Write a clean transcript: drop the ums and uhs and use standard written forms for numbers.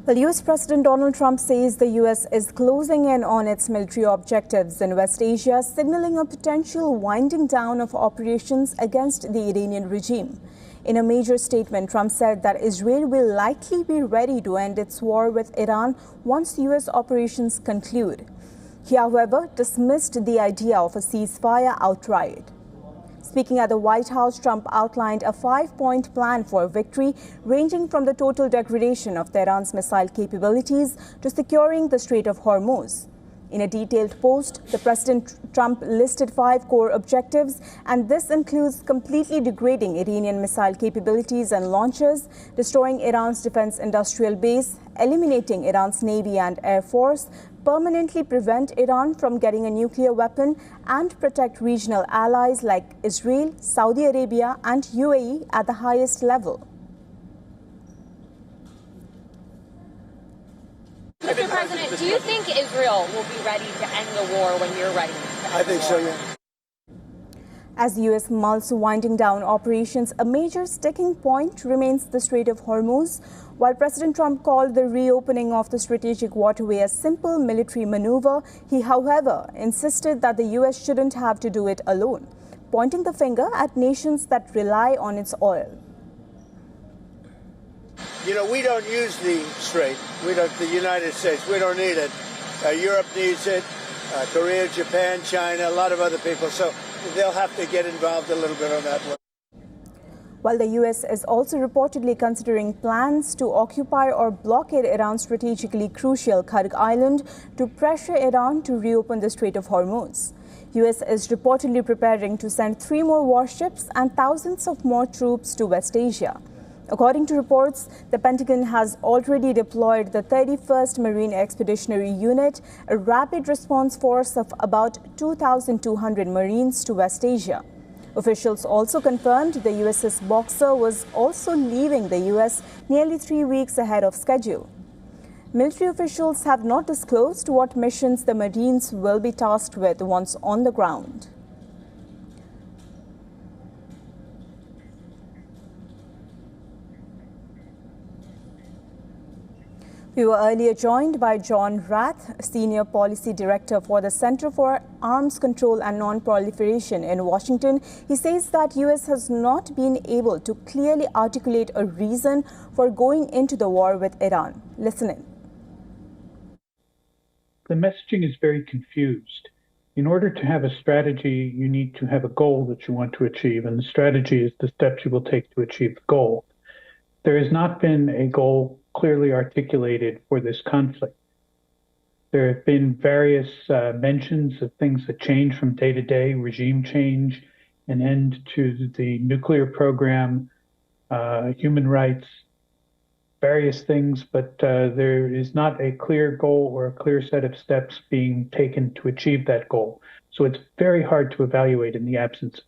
Well, US President Donald Trump says the US is closing in on its military objectives in West Asia, signaling a potential winding down of operations against the Iranian regime. In a major statement, Trump said that Israel will likely be ready to end its war with Iran once US operations conclude. He, however, dismissed the idea of a ceasefire outright. Speaking at the White House, Trump outlined a 5-point plan for victory, ranging from the total degradation of Tehran's missile capabilities to securing the Strait of Hormuz. In a detailed post, the President Trump listed 5 core objectives, and this includes completely degrading Iranian missile capabilities and launchers, destroying Iran's defense industrial base, eliminating Iran's Navy and Air Force, permanently prevent Iran from getting a nuclear weapon, and protect regional allies like Israel, Saudi Arabia, and UAE at the highest level. Mr. President, do you think Israel will be ready to end the war when you're ready to end I think the war? so, yeah. As the U.S. mulls winding down operations, a major sticking point remains the Strait of Hormuz. While President Trump called the reopening of the strategic waterway a simple military maneuver, he, however, insisted that the U.S. shouldn't have to do it alone, pointing the finger at nations that rely on its oil. You know, we don't use the strait. The United States, we don't need it. Europe needs it. Korea, Japan, China, a lot of other people. So they'll have to get involved a little bit on that one. While the U.S. is also reportedly considering plans to occupy or blockade Iran's strategically crucial Kurg Island to pressure Iran to reopen the Strait of Hormuz. U.S. is reportedly preparing to send 3 more warships and thousands of more troops to West Asia. According to reports, the Pentagon has already deployed the 31st Marine Expeditionary Unit, a rapid response force of about 2,200 Marines to West Asia. Officials also confirmed the USS Boxer was also leaving the U.S. nearly 3 weeks ahead of schedule. Military officials have not disclosed what missions the Marines will be tasked with once on the ground. We were earlier joined by John Rath, Senior Policy Director for the Center for Arms Control and Non-Proliferation in Washington. He says that U.S. has not been able to clearly articulate a reason for going into the war with Iran. Listen in. The messaging is very confused. In order to have a strategy, you need to have a goal that you want to achieve, and the strategy is the steps you will take to achieve the goal. There has not been a goal clearly articulated for this conflict. There have been various mentions of things that change from day to day, regime change, an end to the nuclear program, human rights, various things, but there is not a clear goal or a clear set of steps being taken to achieve that goal. So it's very hard to evaluate in the absence of